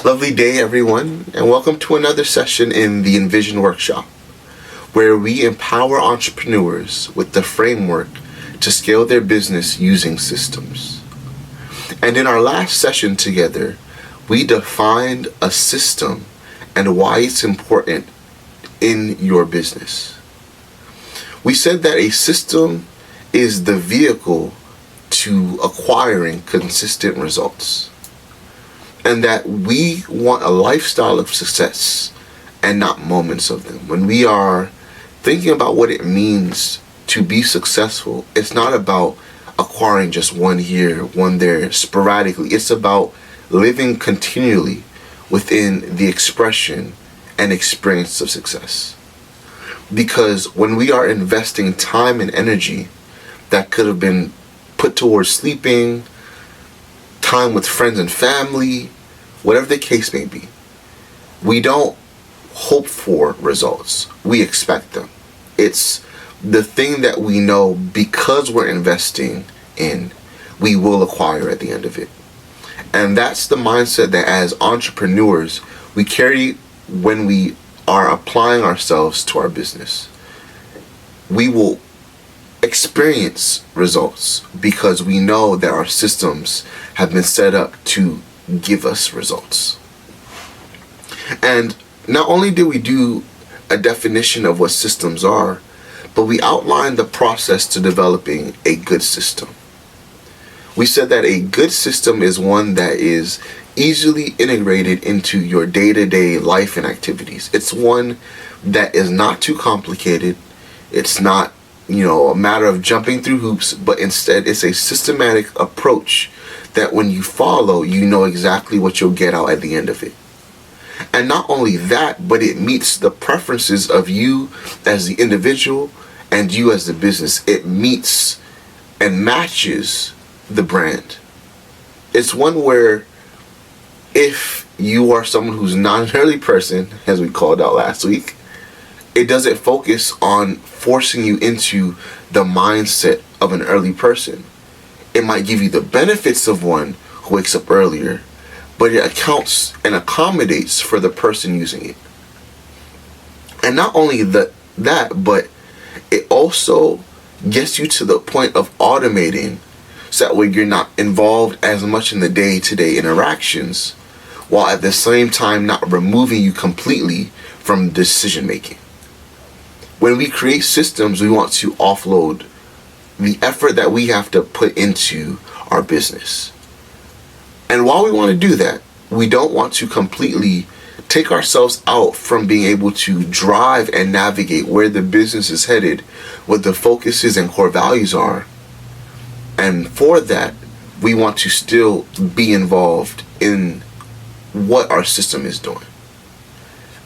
Lovely day, everyone, and welcome to another session in the Envision Workshop, where we empower entrepreneurs with the framework to scale their business using systems. And in our last session together, we defined a system and why it's important in your business. We said that a system is the vehicle to acquiring consistent results, and that we want a lifestyle of success and not moments of them. When we are thinking about what it means to be successful, it's not about acquiring just one here, one there, sporadically. It's about living continually within the expression and experience of success. Because when we are investing time and energy that could have been put towards sleeping, time with friends and family, whatever the case may be, we don't hope for results. We expect them. It's the thing that we know because we're investing in, we will acquire at the end of it. And that's the mindset that as entrepreneurs, we carry when we are applying ourselves to our business. We will experience results because we know that our systems have been set up to give us results. And not only do we do a definition of what systems are, but we outline the process to developing a good system. We said that a good system is one that is easily integrated into your day-to-day life and activities. It's one that is not too complicated. It's not a matter of jumping through hoops, but instead it's a systematic approach that when you follow, you know exactly what you'll get out at the end of it. And not only that, but it meets the preferences of you as the individual and you as the business. It meets and matches the brand. It's one where if you are someone who's not an early person, as we called out last week, it doesn't focus on forcing you into the mindset of an early person. It might give you the benefits of one who wakes up earlier, but it accounts and accommodates for the person using it. And not only that, but it also gets you to the point of automating, so that way you're not involved as much in the day-to-day interactions, while at the same time not removing you completely from decision making. When we create systems, we want to offload the effort that we have to put into our business. And while we want to do that, we don't want to completely take ourselves out from being able to drive and navigate where the business is headed, what the focuses and core values are. And for that, we want to still be involved in what our system is doing.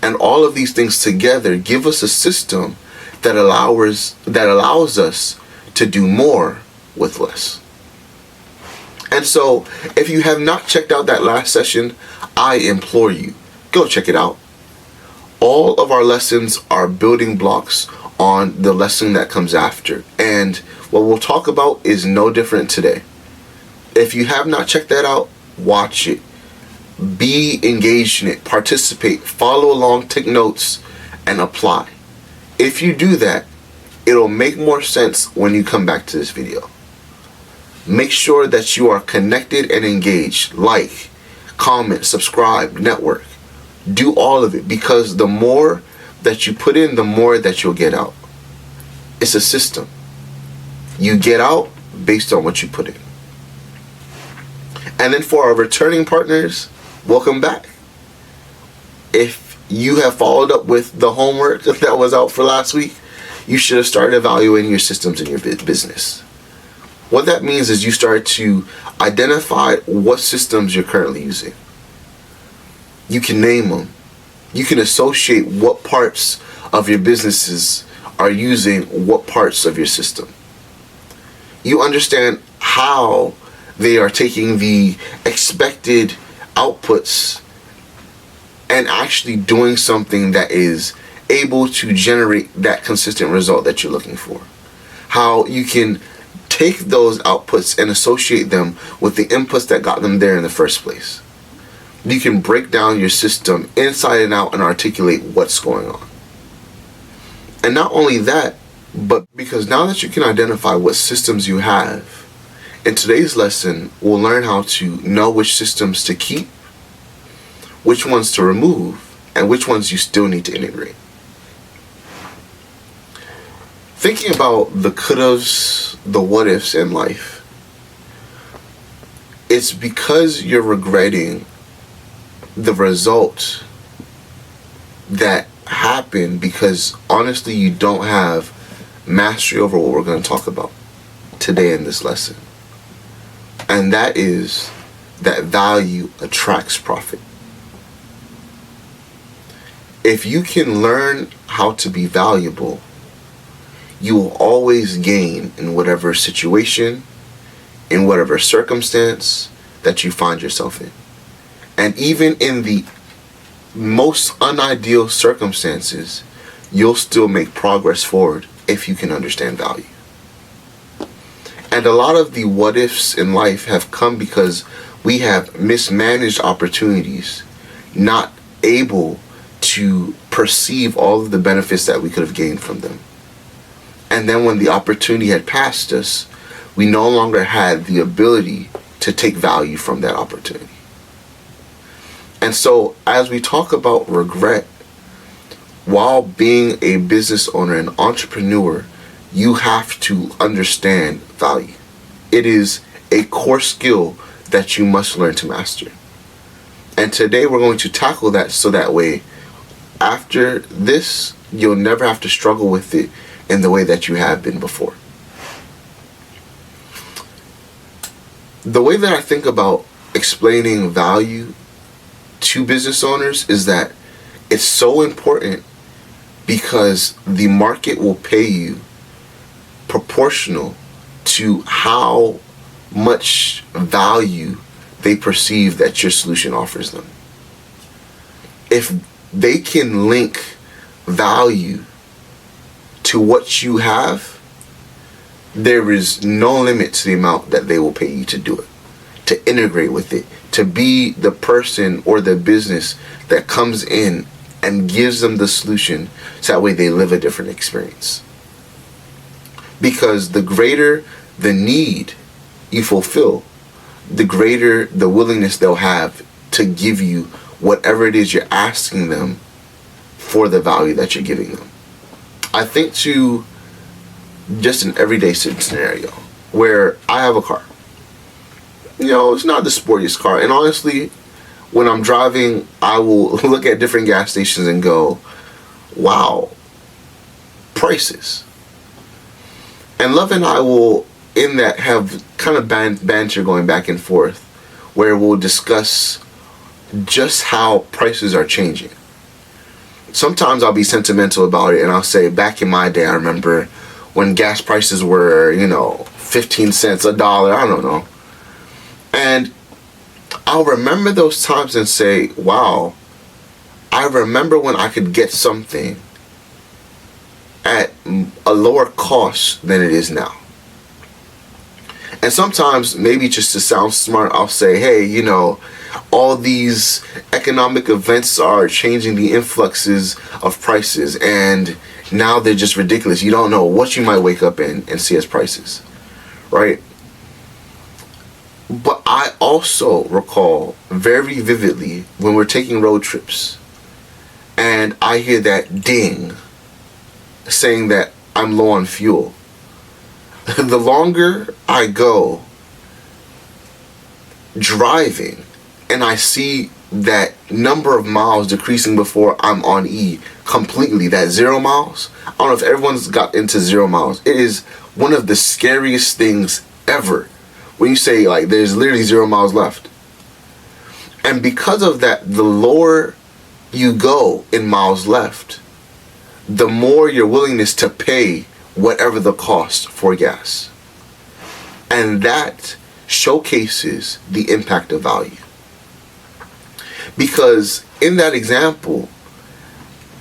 And all of these things together give us a system that allows us to do more with less. And so, if you have not checked out that last session, I implore you, go check it out. All of our lessons are building blocks on the lesson that comes after. And what we'll talk about is no different today. If you have not checked that out, watch it. Be engaged in it, participate, follow along, take notes, and apply. If you do that, it'll make more sense when you come back to this video. Make sure that you are connected and engaged. Like, comment, subscribe, network. Do all of it, because the more that you put in, the more that you'll get out. It's a system. You get out based on what you put in. And then for our returning partners, welcome back. If you have followed up with the homework that was out for last week, you should have started evaluating your systems in your business. What that means is you start to identify what systems you're currently using. You can name them. You can associate what parts of your businesses are using what parts of your system. You understand how they are taking the expected outputs and actually doing something that is able to generate that consistent result that you're looking for. How you can take those outputs and associate them with the inputs that got them there in the first place. You can break down your system inside and out and articulate what's going on. And not only that, but because now that you can identify what systems you have, in today's lesson, we'll learn how to know which systems to keep, which ones to remove, and which ones you still need to integrate. Thinking about the could-haves, the what-ifs in life, it's because you're regretting the result that happened because honestly you don't have mastery over what we're going to talk about today in this lesson. And that is that value attracts profit. If you can learn how to be valuable, you will always gain in whatever situation, in whatever circumstance that you find yourself in. And even in the most unideal circumstances, you'll still make progress forward if you can understand value. And a lot of the what ifs in life have come because we have mismanaged opportunities, not able to perceive all of the benefits that we could have gained from them. And then when the opportunity had passed us, we no longer had the ability to take value from that opportunity. And so as we talk about regret, while being a business owner and entrepreneur, you have to understand value. It is a core skill that you must learn to master. And today we're going to tackle that so that way, after this, you'll never have to struggle with it in the way that you have been before. The way that I think about explaining value to business owners is that it's so important because the market will pay you proportional to how much value they perceive that your solution offers them. If they can link value to what you have, there is no limit to the amount that they will pay you to do it, to integrate with it, to be the person or the business that comes in and gives them the solution so that way they live a different experience. Because the greater the need you fulfill, the greater the willingness they'll have to give you whatever it is you're asking them for the value that you're giving them. I think to just an everyday scenario where I have a car. You know, it's not the sportiest car. And honestly, when I'm driving, I will look at different gas stations and go, wow, prices. And Love and I will, in that, have kind of banter going back and forth where we'll discuss just how prices are changing. Sometimes I'll be sentimental about it and I'll say, back in my day, I remember when gas prices were, 15 cents, $1, I don't know. And I'll remember those times and say, wow, I remember when I could get something at a lower cost than it is now. And sometimes, maybe just to sound smart, I'll say, hey, all these economic events are changing the influxes of prices, and now they're just ridiculous. You don't know what you might wake up and see as prices, right? But I also recall very vividly when we're taking road trips and I hear that ding saying that I'm low on fuel. The longer I go driving and I see that number of miles decreasing before I'm on E completely, that 0 miles. I don't know if everyone's got into 0 miles. It is one of the scariest things ever when you say, like, there's literally 0 miles left. And because of that, the lower you go in miles left, the more your willingness to pay whatever the cost for gas. And that showcases the impact of value. Because in that example,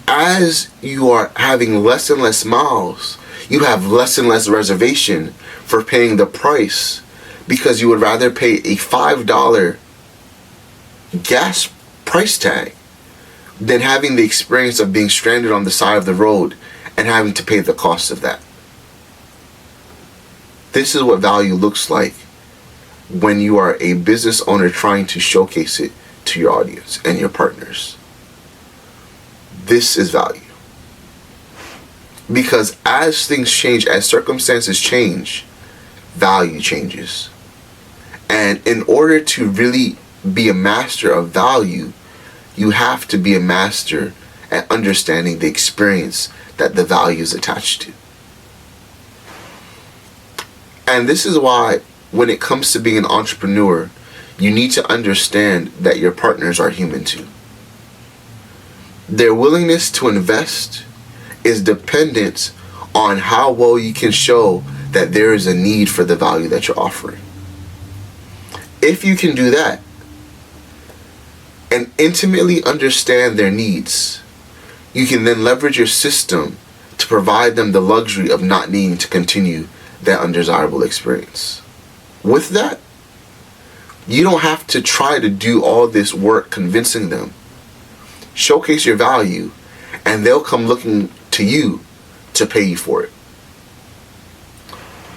as you are having less and less miles, you have less and less reservation for paying the price, because you would rather pay a $5 gas price tag than having the experience of being stranded on the side of the road and having to pay the cost of that. This is what value looks like when you are a business owner trying to showcase it to your audience and your partners. This is value. Because as things change, as circumstances change, value changes. And in order to really be a master of value, you have to be a master at understanding the experience that the value is attached to. And this is why when it comes to being an entrepreneur, you need to understand that your partners are human too. Their willingness to invest is dependent on how well you can show that there is a need for the value that you're offering. If you can do that and intimately understand their needs, you can then leverage your system to provide them the luxury of not needing to continue that undesirable experience. With that, you don't have to try to do all this work convincing them. Showcase your value, and they'll come looking to you to pay you for it.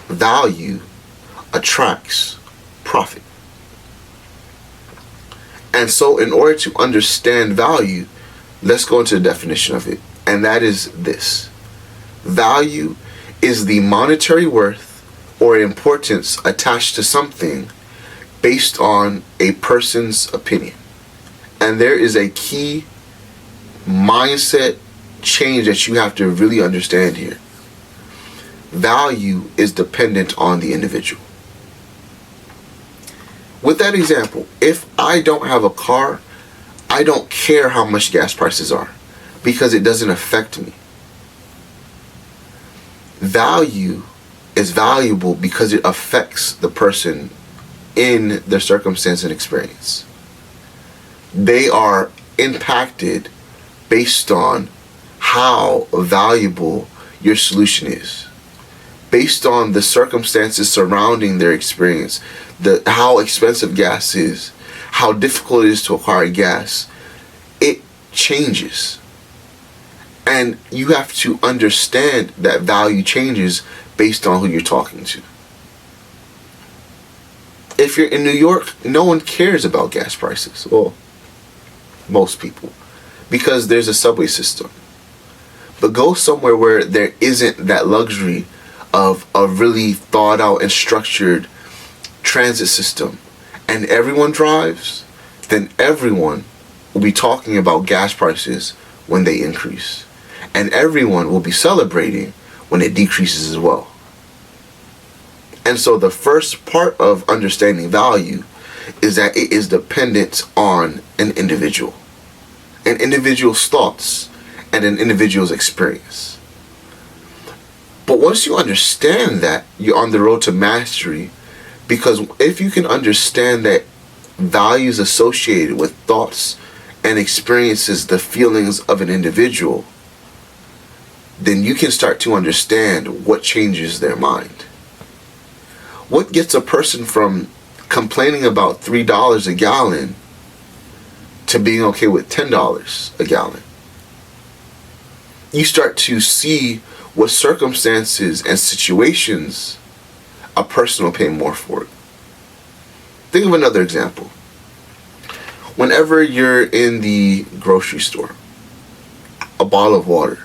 Value attracts profit. And so in order to understand value, let's go into the definition of it. And that is this. Value is the monetary worth or importance attached to something based on a person's opinion. And there is a key mindset change that you have to really understand here. Value is dependent on the individual. With that example, if I don't have a car, I don't care how much gas prices are because it doesn't affect me. Value is valuable because it affects the person in their circumstance and experience. They are impacted based on how valuable your solution is, based on the circumstances surrounding their experience, how expensive gas is, how difficult it is to acquire gas. It changes. And you have to understand that value changes based on who you're talking to. If you're in New York, no one cares about gas prices. Well, most people. Because there's a subway system. But go somewhere where there isn't that luxury of a really thought out and structured transit system, and everyone drives, then everyone will be talking about gas prices when they increase. And everyone will be celebrating when it decreases as well. And so the first part of understanding value is that it is dependent on an individual, an individual's thoughts, and an individual's experience. But once you understand that, you're on the road to mastery, because if you can understand that values associated with thoughts and experiences, the feelings of an individual, then you can start to understand what changes their mind. What gets a person from complaining about $3 a gallon to being okay with $10 a gallon? You start to see what circumstances and situations a person will pay more for it. Think of another example. Whenever you're in the grocery store, a bottle of water,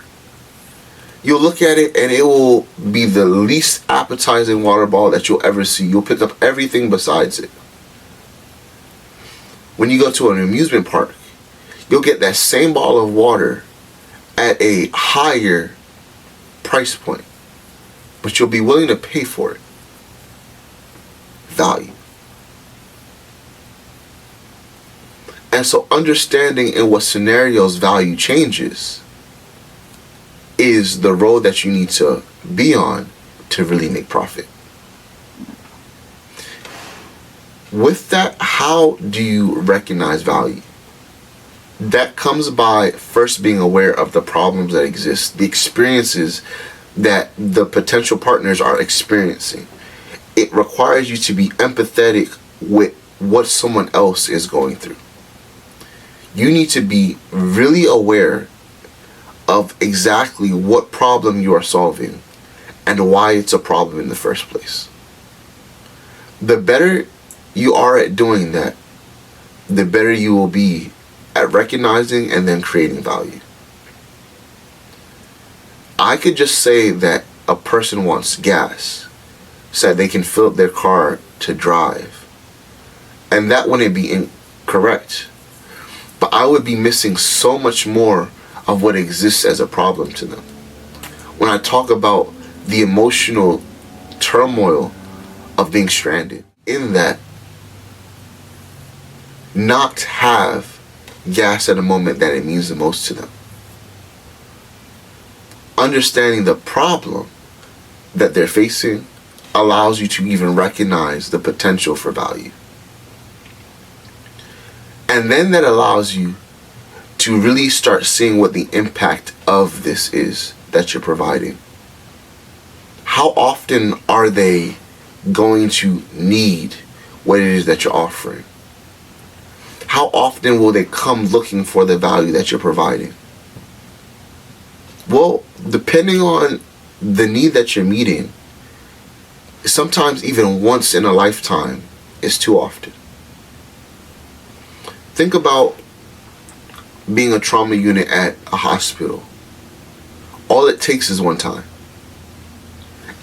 you'll look at it and it will be the least appetizing water bottle that you'll ever see. You'll pick up everything besides it. When you go to an amusement park, you'll get that same bottle of water at a higher price point, but you'll be willing to pay for it. Value. And so understanding in what scenarios value changes is the road that you need to be on to really make profit. With that, how do you recognize value? That comes by first being aware of the problems that exist, the experiences that the potential partners are experiencing. It requires you to be empathetic with what someone else is going through. you need to be really aware of exactly what problem you are solving and why it's a problem in the first place. The better you are at doing that, the better you will be at recognizing and then creating value. I could just say that a person wants gas so that they can fill up their car to drive, and that wouldn't be incorrect, but I would be missing so much more of what exists as a problem to them. When I talk about the emotional turmoil of being stranded, in that not have gas at a moment that it means the most to them. Understanding the problem that they're facing allows you to even recognize the potential for value. And then that allows you to really start seeing what the impact of this is that you're providing. How often are they going to need what it is that you're offering? How often will they come looking for the value that you're providing? Well, depending on the need that you're meeting, sometimes even once in a lifetime is too often. Think about being a trauma unit at a hospital. All it takes is one time.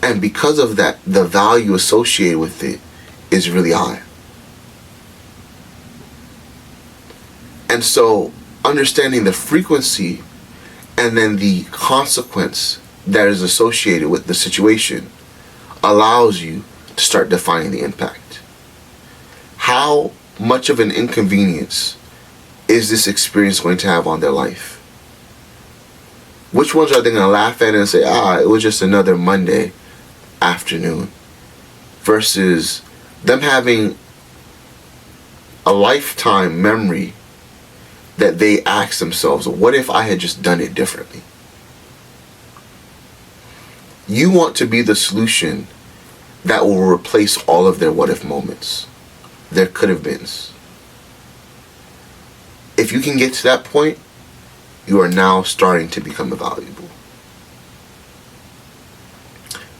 And because of that, the value associated with it is really high. And so, understanding the frequency and then the consequence that is associated with the situation allows you to start defining the impact. How much of an inconvenience is this experience going to have on their life? Which ones are they going to laugh at and say, it was just another Monday afternoon, versus them having a lifetime memory that they ask themselves, what if I had just done it differently? You want to be the solution that will replace all of their what if moments, their could have beens. If you can get to that point, you are now starting to become valuable.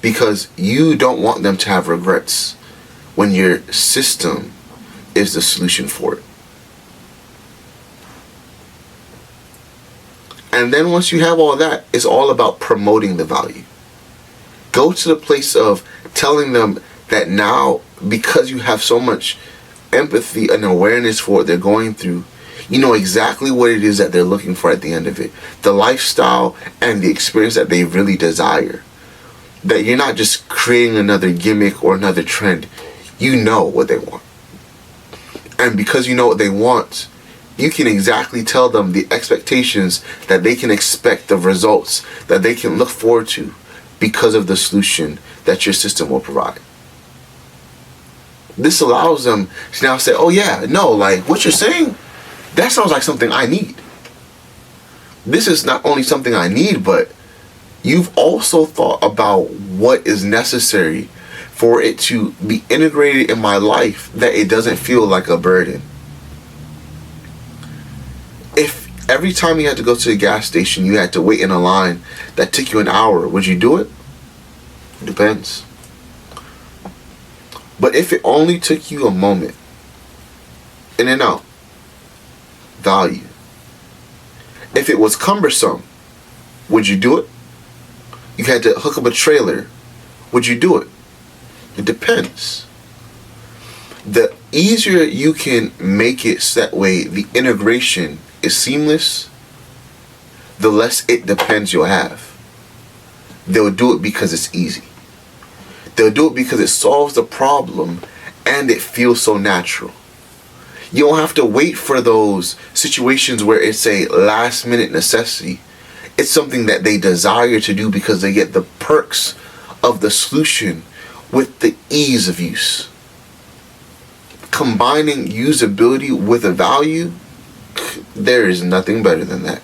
Because you don't want them to have regrets when your system is the solution for it. And then once you have all that, it's all about promoting the value. Go to the place of telling them that now, because you have so much empathy and awareness for what they're going through, you know exactly what it is that they're looking for at the end of it. The lifestyle and the experience that they really desire. That you're not just creating another gimmick or another trend. You know what they want. And because you know what they want, you can exactly tell them the expectations that they can expect, the results that they can look forward to because of the solution that your system will provide. This allows them to now say, what you're saying, that sounds like something I need. This is not only something I need, but you've also thought about what is necessary for it to be integrated in my life, that it doesn't feel like a burden. If every time you had to go to the gas station, you had to wait in a line that took you an hour, would you do it? It depends. But if it only took you a moment, in and out, value. If it was cumbersome, would you do it? You had to hook up a trailer, would you do it? It depends. The easier you can make it so that way the integration is seamless, the less it depends you'll have. They'll do it because it's easy. They'll do it because it solves the problem and it feels so natural. You don't have to wait for those situations where it's a last minute necessity. It's something that they desire to do because they get the perks of the solution with the ease of use. Combining usability with a value, there is nothing better than that.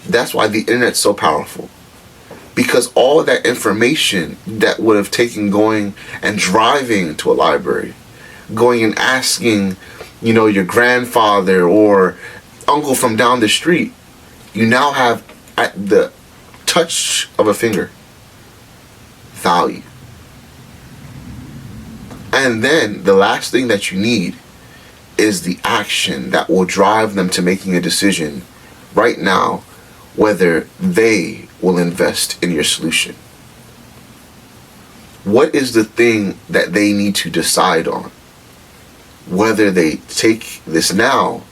That's why the internet's so powerful. Because all that information that would have taken going and driving to a library, going and asking, your grandfather or uncle from down the street. You now have, at the touch of a finger, value. And then the last thing that you need is the action that will drive them to making a decision right now whether they will invest in your solution. What is the thing that they need to decide on? Whether they take this now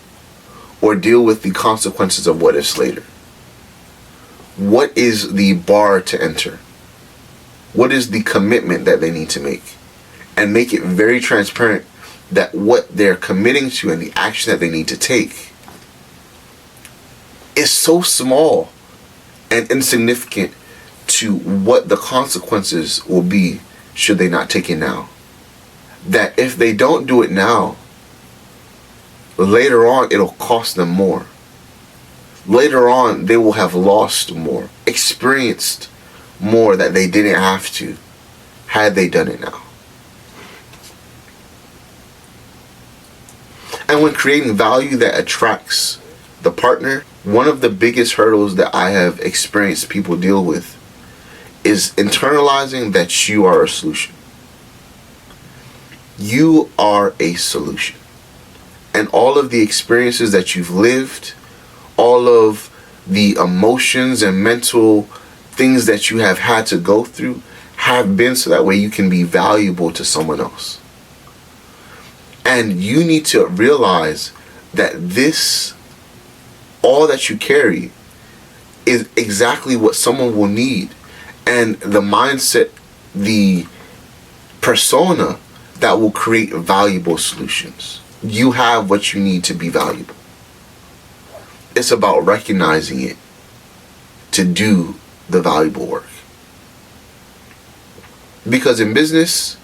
or deal with the consequences of what ifs later. What is the bar to enter? What is the commitment that they need to make? And make it very transparent that what they're committing to and the action that they need to take is so small and insignificant to what the consequences will be should they not take it now. That if they don't do it now, later on it'll cost them more. Later on they will have lost more, experienced more that they didn't have to had they done it now. And when creating value that attracts the partner, one of the biggest hurdles that I have experienced people deal with is internalizing that you are a solution. You are a solution. And all of the experiences that you've lived, all of the emotions and mental things that you have had to go through have been so that way you can be valuable to someone else. And you need to realize that this, all that you carry, is exactly what someone will need. And the mindset, the persona that will create valuable solutions. You have what you need to be valuable. It's about recognizing it to do the valuable work. Because in business,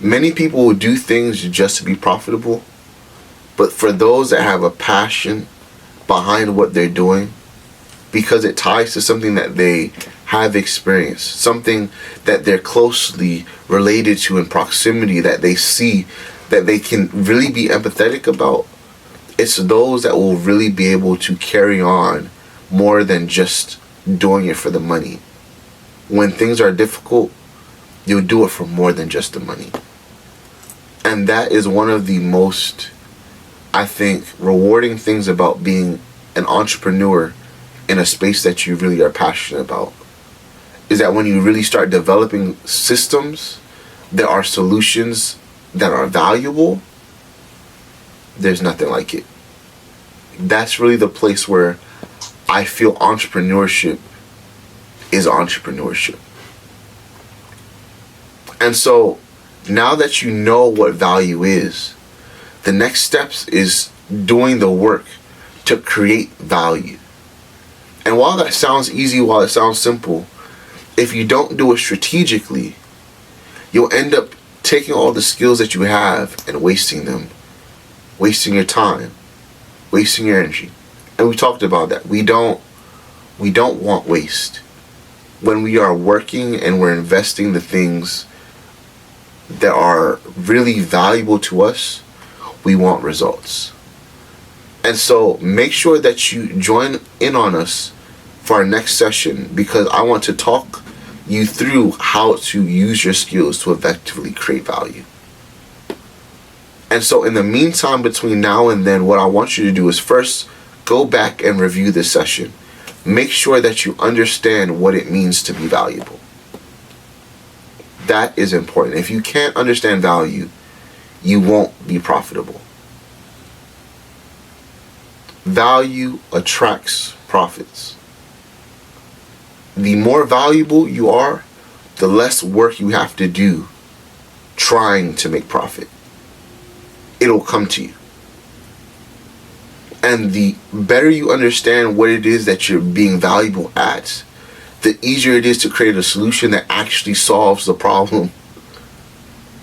many people will do things just to be profitable. But for those that have a passion behind what they're doing, because it ties to something that they have experienced, something that they're closely related to in proximity, that they see, that they can really be empathetic about, it's those that will really be able to carry on more than just doing it for the money. When things are difficult, you'll do it for more than just the money. And that is one of the most, I think, rewarding things about being an entrepreneur in a space that you really are passionate about. Is that when you really start developing systems that are solutions that are valuable, there's nothing like it. That's really the place where I feel entrepreneurship is entrepreneurship. And so now that you know what value is, the next steps is doing the work to create value. And while that sounds easy, while it sounds simple, if you don't do it strategically, you'll end up taking all the skills that you have and wasting them, wasting your time, wasting your energy. And we talked about that. We don't want waste. When we are working and we're investing the things that are really valuable to us, we want results. And so make sure that you join in on us for our next session, because I want to talk you through how to use your skills to effectively create value. And so in the meantime, between now and then, what I want you to do is first go back and review this session. Make sure that you understand what it means to be valuable. That is important. If you can't understand value, you won't be profitable. Value attracts profits. The more valuable you are, the less work you have to do trying to make profit. It'll come to you. And the better you understand what it is that you're being valuable at, the easier it is to create a solution that actually solves the problem.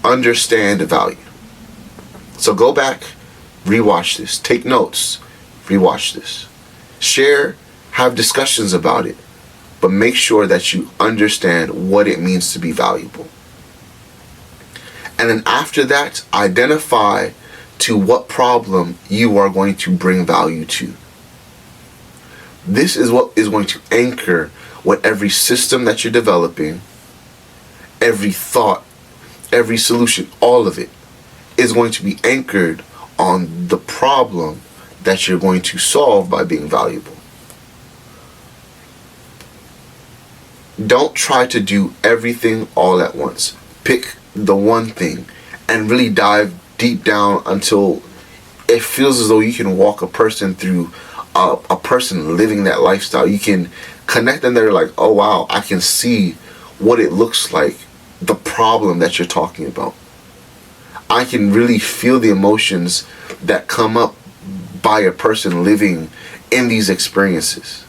Understand the value. So go back, rewatch this, take notes, rewatch this. Share, have discussions about it, but make sure that you understand what it means to be valuable. And then after that, identify to what problem you are going to bring value to. This is what is going to anchor what every system that you're developing, every thought, every solution, all of it is going to be anchored on the problem that you're going to solve by being valuable. Don't try to do everything all at once. Pick the one thing and really dive deep down until it feels as though you can walk a person through a person living that lifestyle. You can connect them. They're like, oh wow, I can see what it looks like, the problem that you're talking about. I can really feel the emotions that come up by a person living in these experiences.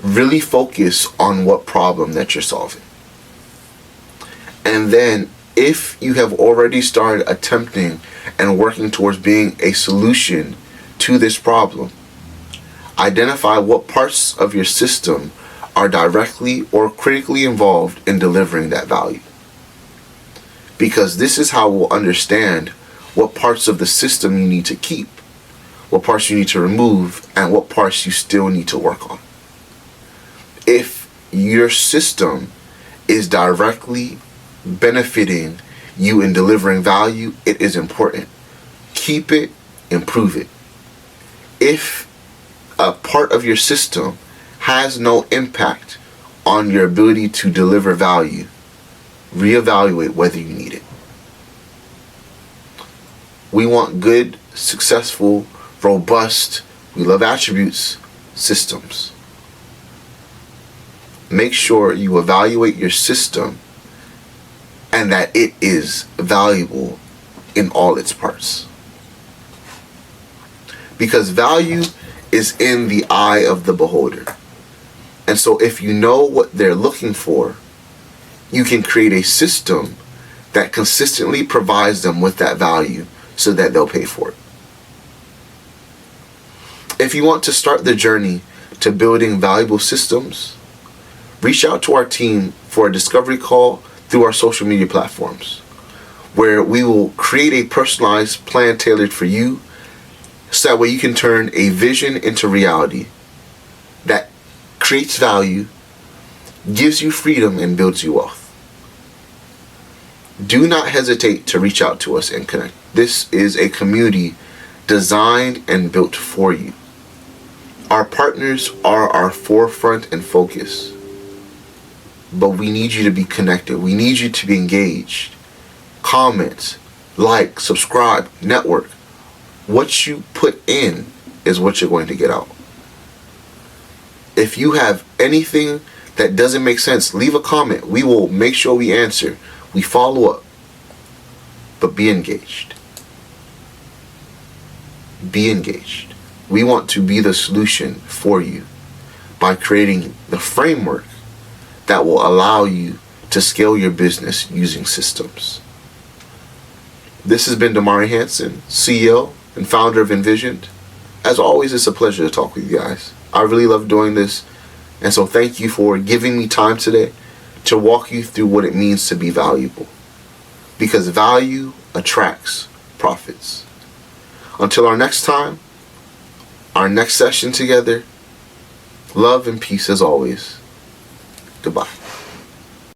Really focus on what problem that you're solving. And then if you have already started attempting and working towards being a solution to this problem, identify what parts of your system are directly or critically involved in delivering that value. Because this is how we'll understand what parts of the system you need to keep, what parts you need to remove, and what parts you still need to work on. If your system is directly benefiting you in delivering value, it is important. Keep it, improve it. If a part of your system has no impact on your ability to deliver value, reevaluate whether you need it. We want good, successful, robust, we love attributes, systems. Make sure you evaluate your system and that it is valuable in all its parts. Because value is in the eye of the beholder. And so if you know what they're looking for, you can create a system that consistently provides them with that value so that they'll pay for it. If you want to start the journey to building valuable systems, reach out to our team for a discovery call through our social media platforms, where we will create a personalized plan tailored for you, so that way you can turn a vision into reality that creates value, gives you freedom, and builds you wealth. Do not hesitate to reach out to us and connect. This is a community designed and built for you. Our partners are our forefront and focus. But we need you to be connected. We need you to be engaged. Comment, like, subscribe, network. What you put in is what you're going to get out. If you have anything that doesn't make sense, leave a comment. We will make sure we answer. We follow up. But be engaged. Be engaged. We want to be the solution for you by creating the framework that will allow you to scale your business using systems. This has been Damari Hanson, CEO and founder of Envisioned. As always, it's a pleasure to talk with you guys. I really love doing this, and so thank you for giving me time today to walk you through what it means to be valuable. Because value attracts profits. Until our next time, our next session together, love and peace as always. Goodbye.